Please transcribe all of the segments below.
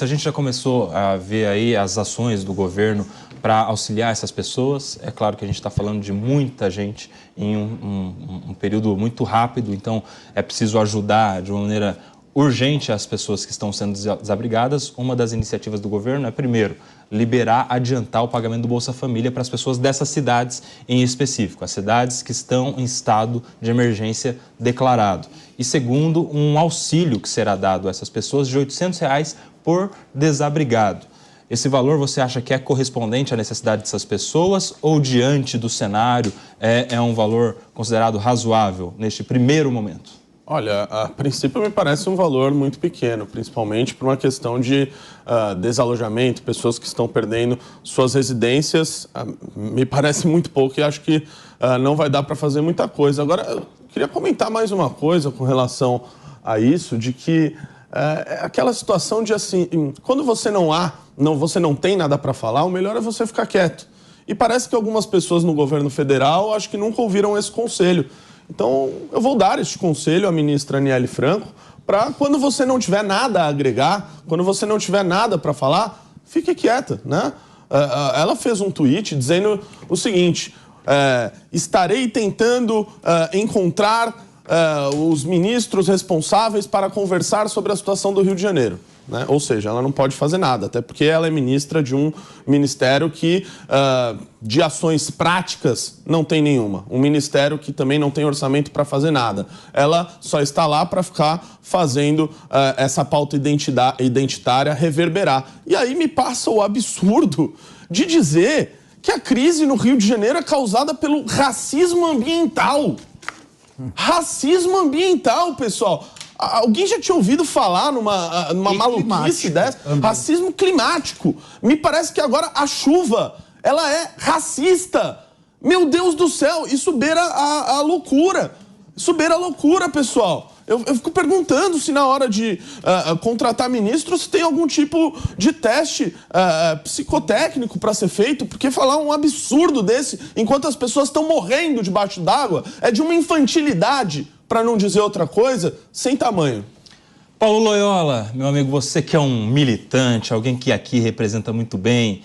A gente já começou a ver aí as ações do governo para auxiliar essas pessoas. É claro que a gente está falando de muita gente em um período muito rápido, então é preciso ajudar de uma maneira urgente as pessoas que estão sendo desabrigadas. Uma das iniciativas do governo é, primeiro, adiantar o pagamento do Bolsa Família para as pessoas dessas cidades em específico, as cidades que estão em estado de emergência declarado. E segundo, um auxílio que será dado a essas pessoas de R$ 800 por desabrigado. Esse valor você acha que é correspondente à necessidade dessas pessoas ou, diante do cenário, é um valor considerado razoável neste primeiro momento? Olha, a princípio me parece um valor muito pequeno, principalmente por uma questão de desalojamento, pessoas que estão perdendo suas residências. Me parece muito pouco e acho que não vai dar para fazer muita coisa. Agora, eu queria comentar mais uma coisa com relação a isso, de que aquela situação de assim, quando você não tem nada para falar, o melhor é você ficar quieto. E parece que algumas pessoas no governo federal acho que nunca ouviram esse conselho. Então, eu vou dar este conselho à ministra Aniele Franco para, quando você não tiver nada a agregar, quando você não tiver nada para falar, fique quieta, né? Ela fez um tweet dizendo o seguinte: estarei tentando encontrar os ministros responsáveis para conversar sobre a situação do Rio de Janeiro. Né? Ou seja, ela não pode fazer nada, até porque ela é ministra de um ministério que de ações práticas não tem nenhuma. Um ministério que também não tem orçamento para fazer nada. Ela só está lá para ficar fazendo essa pauta identitária reverberar. E aí me passa o absurdo de dizer que a crise no Rio de Janeiro é causada pelo racismo ambiental. Racismo ambiental, pessoal. Alguém já tinha ouvido falar numa maluquice dessa? Racismo climático. Me parece que agora a chuva, ela é racista. Meu Deus do céu, isso beira a loucura. Isso beira a loucura, pessoal. Eu fico perguntando se na hora de contratar ministros tem algum tipo de teste psicotécnico para ser feito, porque falar um absurdo desse enquanto as pessoas estão morrendo debaixo d'água é de uma infantilidade, para não dizer outra coisa, sem tamanho. Paulo Loyola, meu amigo, você que é um militante, alguém que aqui representa muito bem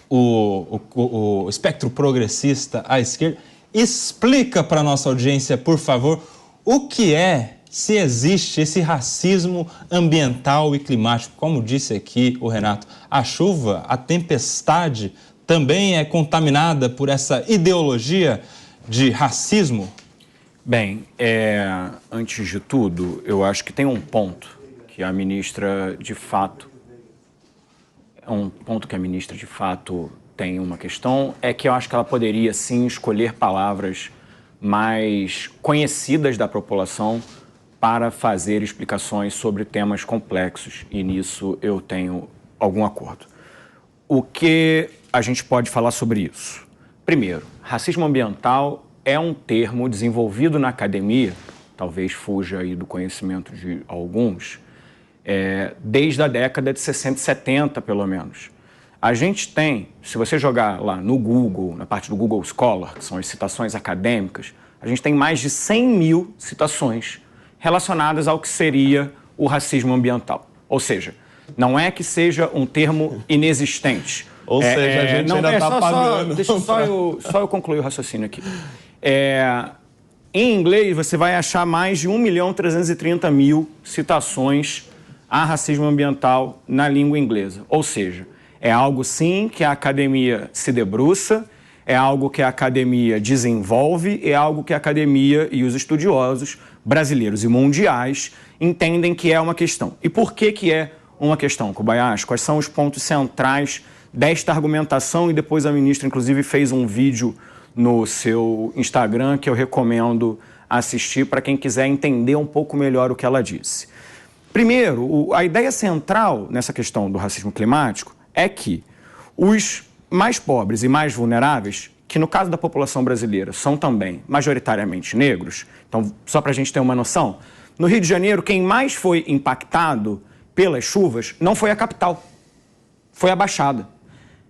o espectro progressista à esquerda, explica para a nossa audiência, por favor, o que é, se existe esse racismo ambiental e climático. Como disse aqui o Renato, a chuva, a tempestade também é contaminada por essa ideologia de racismo? Bem, antes de tudo, eu acho que tem um ponto que a ministra, de fato, tem uma questão, é que eu acho que ela poderia, sim, escolher palavras mais conhecidas da população para fazer explicações sobre temas complexos, e nisso eu tenho algum acordo. O que a gente pode falar sobre isso? Primeiro, racismo ambiental é um termo desenvolvido na academia, talvez fuja aí do conhecimento de alguns, desde a década de 60 e 70, pelo menos. A gente tem, se você jogar lá no Google, na parte do Google Scholar, que são as citações acadêmicas, a gente tem mais de 100 mil citações relacionadas ao que seria o racismo ambiental. Ou seja, não é que seja um termo inexistente. Ou seja, a gente ainda está pagando. Deixa só eu concluir o raciocínio aqui. Em inglês, você vai achar mais de 1.330.000 citações a racismo ambiental na língua inglesa. Ou seja, é algo, sim, que a academia se debruça, é algo que a academia desenvolve, é algo que a academia e os estudiosos brasileiros e mundiais entendem que é uma questão. E por que é uma questão, Kobayashi? Quais são os pontos centrais desta argumentação? E depois a ministra, inclusive, fez um vídeo no seu Instagram que eu recomendo assistir para quem quiser entender um pouco melhor o que ela disse. Primeiro, a ideia central nessa questão do racismo climático é que os mais pobres e mais vulneráveis, que no caso da população brasileira são também majoritariamente negros, então só para a gente ter uma noção, no Rio de Janeiro quem mais foi impactado pelas chuvas não foi a capital, foi a Baixada.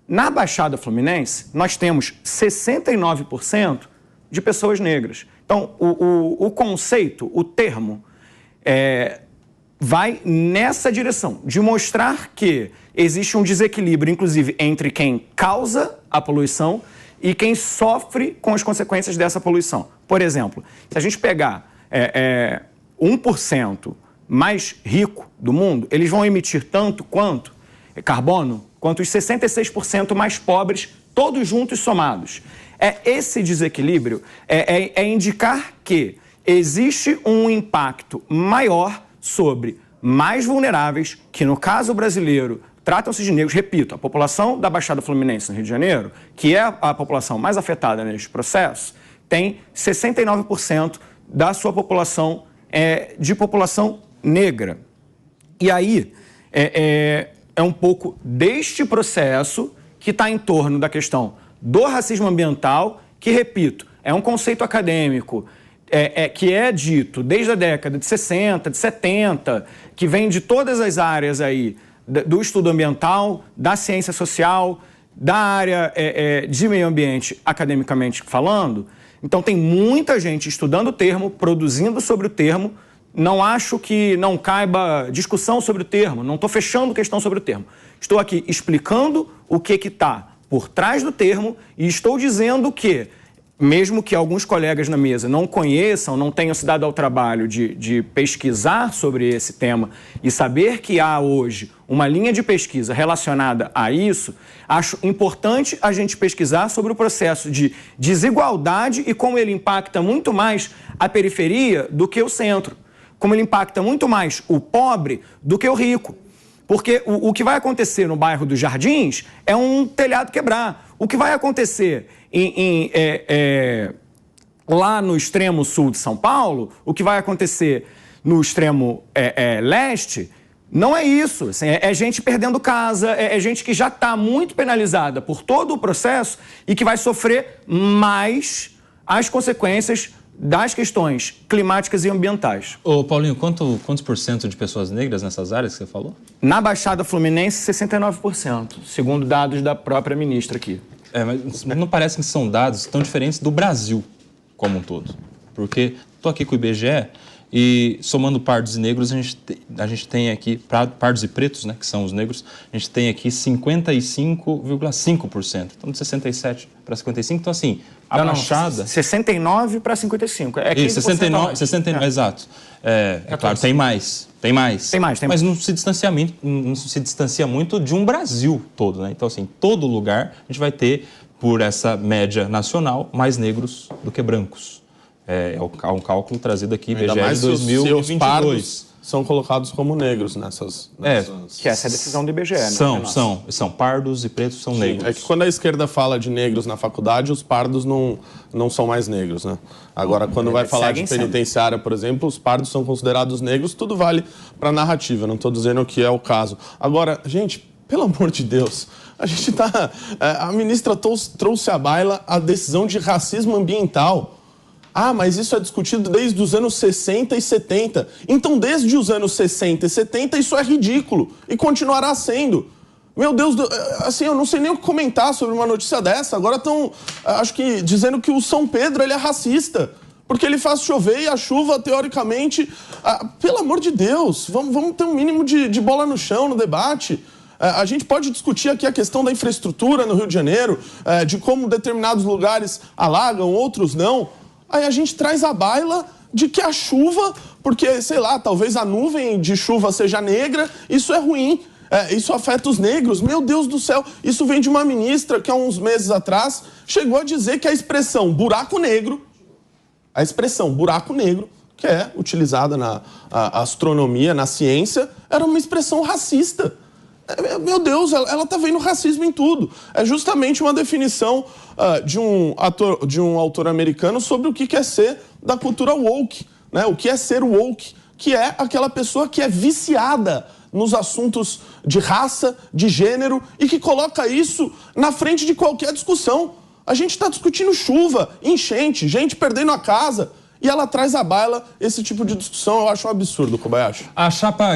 Na Baixada Fluminense, nós temos 69% de pessoas negras. Então, o conceito, o termo, vai nessa direção, de mostrar que existe um desequilíbrio, inclusive, entre quem causa a poluição e quem sofre com as consequências dessa poluição. Por exemplo, se a gente pegar 1% mais rico do mundo, eles vão emitir tanto quanto carbono, quanto os 66% mais pobres, todos juntos somados. Esse desequilíbrio é indicar que existe um impacto maior sobre mais vulneráveis, que no caso brasileiro tratam-se de negros. Repito, a população da Baixada Fluminense no Rio de Janeiro, que é a população mais afetada neste processo, tem 69% da sua população de população negra. E aí é um pouco deste processo que está em torno da questão do racismo ambiental, que, repito, é um conceito acadêmico que é dito desde a década de 60, de 70, que vem de todas as áreas aí do estudo ambiental, da ciência social, da área de meio ambiente, academicamente falando. Então, tem muita gente estudando o termo, produzindo sobre o termo. Não acho que não caiba discussão sobre o termo, não estou fechando questão sobre o termo. Estou aqui explicando o que está por trás do termo e estou dizendo que, mesmo que alguns colegas na mesa não conheçam, não tenham se dado ao trabalho de pesquisar sobre esse tema e saber que há hoje uma linha de pesquisa relacionada a isso, acho importante a gente pesquisar sobre o processo de desigualdade e como ele impacta muito mais a periferia do que o centro, como ele impacta muito mais o pobre do que o rico. Porque o que vai acontecer no bairro dos Jardins é um telhado quebrar. O que vai acontecer lá no extremo sul de São Paulo, o que vai acontecer no extremo leste, não é isso. Assim, é gente perdendo casa, é gente que já está muito penalizada por todo o processo e que vai sofrer mais as consequências das questões climáticas e ambientais. Ô, Paulinho, quantos por cento de pessoas negras nessas áreas que você falou? Na Baixada Fluminense, 69%, segundo dados da própria ministra aqui. Mas não parece que são dados tão diferentes do Brasil como um todo. Porque estou aqui com o IBGE e, somando pardos e negros, a gente tem aqui, pardos e pretos, né, que são os negros, a gente tem aqui 55,5%. Então, de 67 para 55. Então, assim, a Baixada... 69 para 55. É 15%. 69, exato. Claro, tem mais. Mas não se distancia muito de um Brasil todo, né? Então, assim, todo lugar a gente vai ter, por essa média nacional, mais negros do que brancos. É um cálculo trazido aqui, IBGE de 2022. Os pardos são colocados como negros nessas... Que essa é a decisão do IBGE, né? São pardos e pretos são negros. É que quando a esquerda fala de negros na faculdade, os pardos não são mais negros, né? Agora, quando vai falar de penitenciária, por exemplo, os pardos são considerados negros, tudo vale para narrativa, não estou dizendo que é o caso. Agora, gente, pelo amor de Deus, a gente tá... a ministra trouxe à baila a decisão de racismo ambiental. Ah, mas isso é discutido desde os anos 60 e 70. Então, desde os anos 60 e 70, isso é ridículo e continuará sendo. Meu Deus, assim, eu não sei nem o que comentar sobre uma notícia dessa. Agora estão, acho que, dizendo que o São Pedro ele é racista, porque ele faz chover e a chuva, teoricamente... pelo amor de Deus, vamos ter um mínimo de bola no chão no debate. A gente pode discutir aqui a questão da infraestrutura no Rio de Janeiro, de como determinados lugares alagam, outros não. Aí a gente traz a baila de que a chuva, porque, sei lá, talvez a nuvem de chuva seja negra, isso é ruim, isso afeta os negros. Meu Deus do céu, isso vem de uma ministra que há uns meses atrás chegou a dizer que a expressão buraco negro, que é utilizada na astronomia, na ciência, era uma expressão racista. Meu Deus, ela tá vendo racismo em tudo. É justamente uma definição de um autor americano sobre o que é ser da cultura woke, né? O que é ser woke, que é aquela pessoa que é viciada nos assuntos de raça, de gênero, e que coloca isso na frente de qualquer discussão. A gente está discutindo chuva, enchente, gente perdendo a casa, e ela traz à baila esse tipo de discussão. Eu acho um absurdo, Kobayashi. A chapa